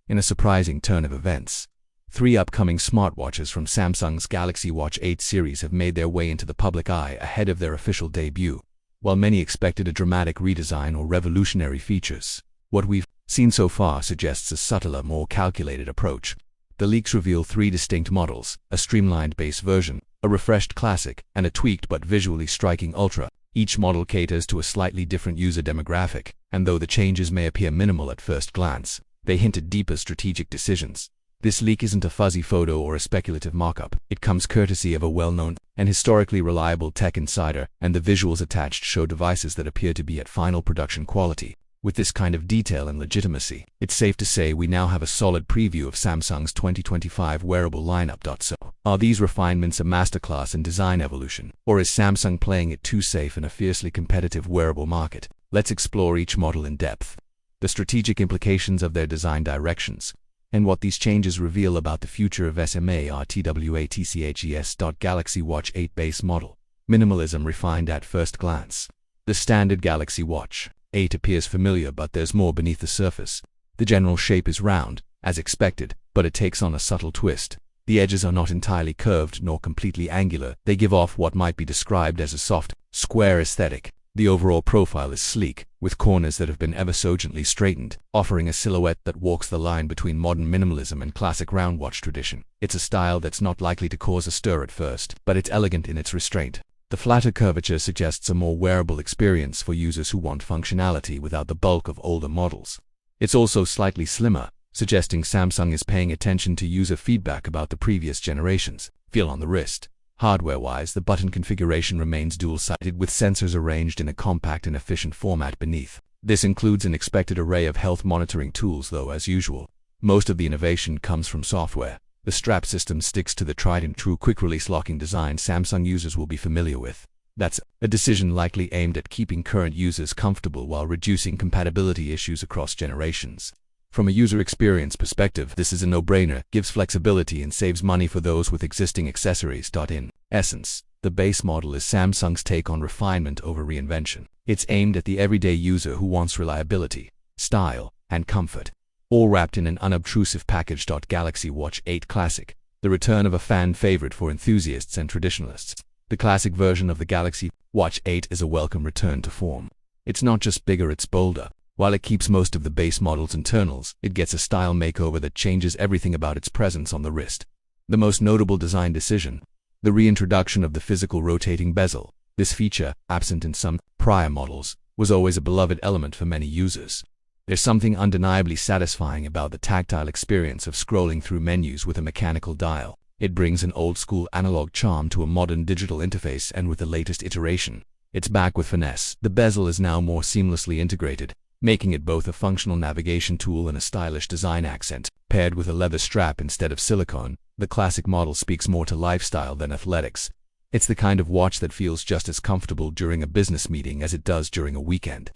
in a surprising turn of events. 3 upcoming smartwatches from Samsung's Galaxy Watch 8 series have made their way into the public eye ahead of their official debut. While many expected a dramatic redesign or revolutionary features, what we've seen so far suggests a subtler, more calculated approach. The leaks reveal 3 distinct models: a streamlined base version, a refreshed classic, and a tweaked but visually striking Ultra. Each model caters to a slightly different user demographic, and though the changes may appear minimal at first glance, they hint at deeper strategic decisions. This leak isn't a fuzzy photo or a speculative mock-up. It comes courtesy of a well-known and historically reliable tech insider, and the visuals attached show devices that appear to be at final production quality. With this kind of detail and legitimacy, it's safe to say we now have a solid preview of Samsung's 2025 wearable lineup. So, are these refinements a masterclass in design evolution, or is Samsung playing it too safe in a fiercely competitive wearable market? Let's explore each model in depth, the strategic implications of their design directions, and what these changes reveal about the future of SMARTWATCHES. Galaxy Watch 8 base model. Minimalism refined at first glance. The standard Galaxy Watch 8 appears familiar, but there's more beneath the surface. The general shape is round, as expected, but it takes on a subtle twist. The edges are not entirely curved nor completely angular. They give off what might be described as a soft, square aesthetic. The overall profile is sleek, with corners that have been ever so gently straightened, offering a silhouette that walks the line between modern minimalism and classic round watch tradition. It's a style that's not likely to cause a stir at first, but it's elegant in its restraint. The flatter curvature suggests a more wearable experience for users who want functionality without the bulk of older models. It's also slightly slimmer, suggesting Samsung is paying attention to user feedback about the previous generations. Feel on the wrist. Hardware-wise, the button configuration remains dual-sided with sensors arranged in a compact and efficient format beneath. This includes an expected array of health monitoring tools, though as usual, most of the innovation comes from software. The strap system sticks to the tried-and-true quick-release locking design Samsung users will be familiar with. That's a decision likely aimed at keeping current users comfortable while reducing compatibility issues across generations. From a user experience perspective, this is a no-brainer, gives flexibility and saves money for those with existing accessories. In essence, the base model is Samsung's take on refinement over reinvention. It's aimed at the everyday user who wants reliability, style, and comfort, all wrapped in an unobtrusive package. Galaxy Watch 8 Classic, the return of a fan favorite for enthusiasts and traditionalists. The classic version of the Galaxy Watch 8 is a welcome return to form. It's not just bigger, it's bolder. While it keeps most of the base model's internals, it gets a style makeover that changes everything about its presence on the wrist. The most notable design decision: the reintroduction of the physical rotating bezel. This feature, absent in some prior models, was always a beloved element for many users. There's something undeniably satisfying about the tactile experience of scrolling through menus with a mechanical dial. It brings an old-school analog charm to a modern digital interface, and with the latest iteration, it's back with finesse. The bezel is now more seamlessly integrated, making it both a functional navigation tool and a stylish design accent. Paired with a leather strap instead of silicone, the classic model speaks more to lifestyle than athletics. It's the kind of watch that feels just as comfortable during a business meeting as it does during a weekend.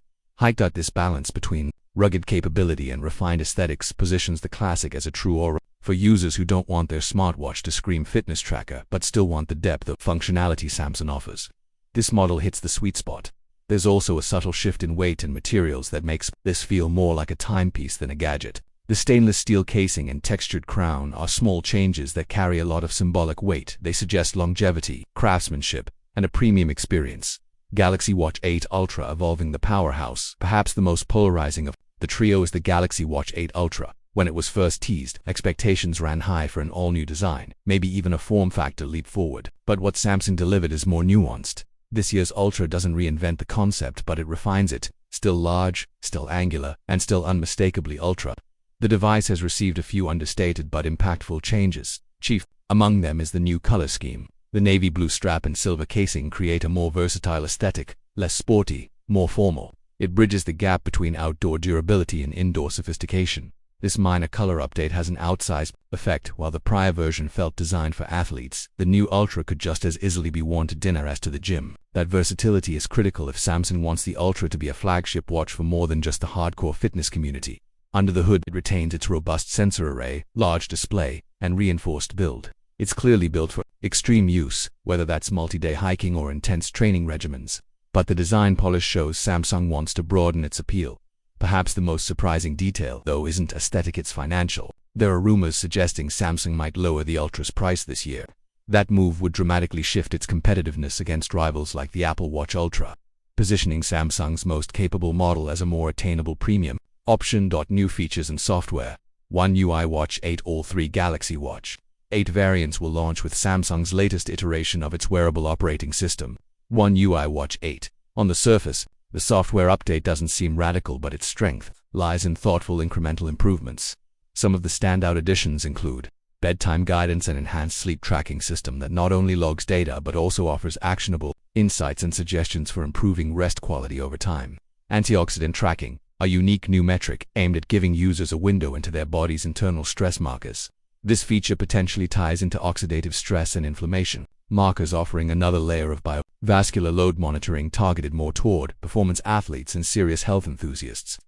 This balance between rugged capability and refined aesthetics positions the classic as a true aura for users who don't want their smartwatch to scream fitness tracker but still want the depth of functionality Samsung offers. This model hits the sweet spot. There's also a subtle shift in weight and materials that makes this feel more like a timepiece than a gadget. The stainless steel casing and textured crown are small changes that carry a lot of symbolic weight. They suggest longevity, craftsmanship, and a premium experience. Galaxy Watch 8 Ultra evolving the powerhouse. Perhaps the most polarizing of the trio is the Galaxy Watch 8 Ultra. When it was first teased, expectations ran high for an all-new design, maybe even a form factor leap forward. But what Samsung delivered is more nuanced. This year's Ultra doesn't reinvent the concept, but it refines it. Still large, still angular, and still unmistakably Ultra. The device has received a few understated but impactful changes. Chief among them is the new color scheme. The navy blue strap and silver casing create a more versatile aesthetic, less sporty, more formal. It bridges the gap between outdoor durability and indoor sophistication. This minor color update has an outsized effect. While the prior version felt designed for athletes, the new Ultra could just as easily be worn to dinner as to the gym. That versatility is critical if Samsung wants the Ultra to be a flagship watch for more than just the hardcore fitness community. Under the hood, it retains its robust sensor array, large display, and reinforced build. It's clearly built for extreme use, whether that's multi-day hiking or intense training regimens. But the design polish shows Samsung wants to broaden its appeal. Perhaps the most surprising detail, though, isn't aesthetic, it's financial. There are rumors suggesting Samsung might lower the Ultra's price this year. That move would dramatically shift its competitiveness against rivals like the Apple Watch Ultra, positioning Samsung's most capable model as a more attainable premium option. New features and software. One UI Watch 8. All three Galaxy Watch 8 variants will launch with Samsung's latest iteration of its wearable operating system, One UI Watch 8. On the surface, the software update doesn't seem radical, but its strength lies in thoughtful incremental improvements. Some of the standout additions include bedtime guidance and enhanced sleep tracking system that not only logs data but also offers actionable insights and suggestions for improving rest quality over time. Antioxidant tracking, a unique new metric aimed at giving users a window into their body's internal stress markers. This feature potentially ties into oxidative stress and inflammation markers, offering another layer of biovascular load monitoring targeted more toward performance athletes and serious health enthusiasts.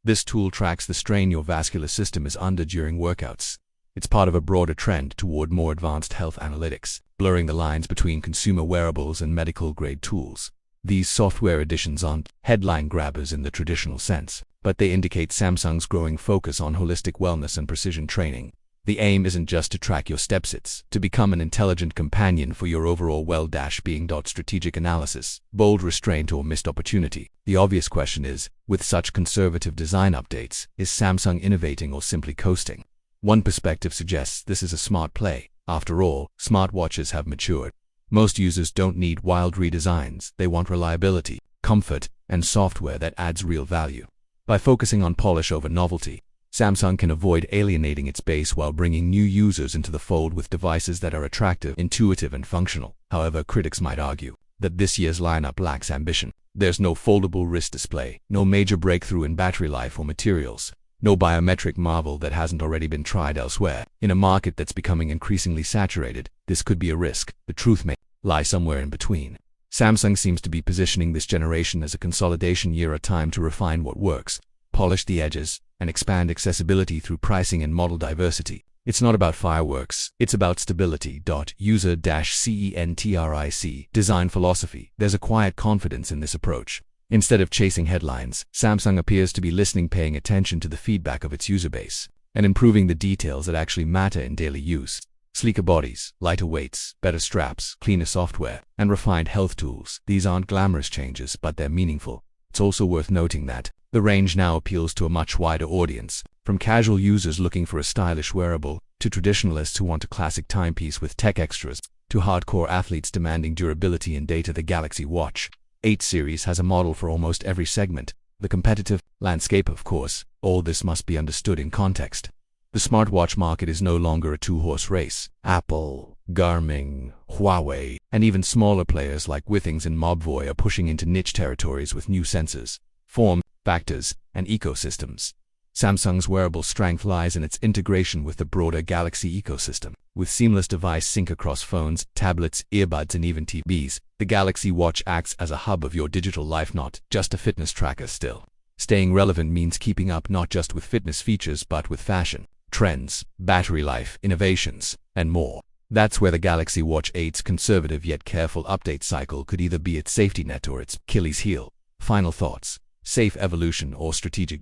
This tool tracks the strain your vascular system is under during workouts. It's part of a broader trend toward more advanced health analytics, blurring the lines between consumer wearables and medical-grade tools. These software additions aren't headline grabbers in the traditional sense, but they indicate Samsung's growing focus on holistic wellness and precision training. The aim isn't just to track your steps, it's to become an intelligent companion for your overall well-being. Strategic analysis, bold restraint or missed opportunity. The obvious question is, with such conservative design updates, is Samsung innovating or simply coasting? One perspective suggests this is a smart play. After all, smartwatches have matured. Most users don't need wild redesigns, they want reliability, comfort, and software that adds real value. By focusing on polish over novelty, Samsung can avoid alienating its base while bringing new users into the fold with devices that are attractive, intuitive, and functional. However, critics might argue that this year's lineup lacks ambition. There's no foldable wrist display, no major breakthrough in battery life or materials, no biometric marvel that hasn't already been tried elsewhere. In a market that's becoming increasingly saturated, this could be a risk. The truth may lie somewhere in between. Samsung seems to be positioning this generation as a consolidation year, a time to refine what works, polish the edges, and expand accessibility through pricing and model diversity. It's not about fireworks, it's about stability. User-centric design philosophy. There's a quiet confidence in this approach. Instead of chasing headlines, Samsung appears to be listening, paying attention to the feedback of its user base, and improving the details that actually matter in daily use. Sleeker bodies, lighter weights, better straps, cleaner software, and refined health tools. These aren't glamorous changes, but they're meaningful. It's also worth noting that the range now appeals to a much wider audience, from casual users looking for a stylish wearable, to traditionalists who want a classic timepiece with tech extras, to hardcore athletes demanding durability and data. The Galaxy Watch 8 series has a model for almost every segment. The competitive landscape, of course, all this must be understood in context. The smartwatch market is no longer a two-horse race. Apple, Garmin, Huawei, and even smaller players like Withings and Mobvoi are pushing into niche territories with new sensors, form factors, and ecosystems. Samsung's wearable strength lies in its integration with the broader Galaxy ecosystem. With seamless device sync across phones, tablets, earbuds, and even TVs, the Galaxy Watch acts as a hub of your digital life, not just a fitness tracker. Still, staying relevant means keeping up not just with fitness features but with fashion, trends, battery life, innovations, and more. That's where the Galaxy Watch 8's conservative yet careful update cycle could either be its safety net or its Achilles heel. Final thoughts: safe evolution or strategic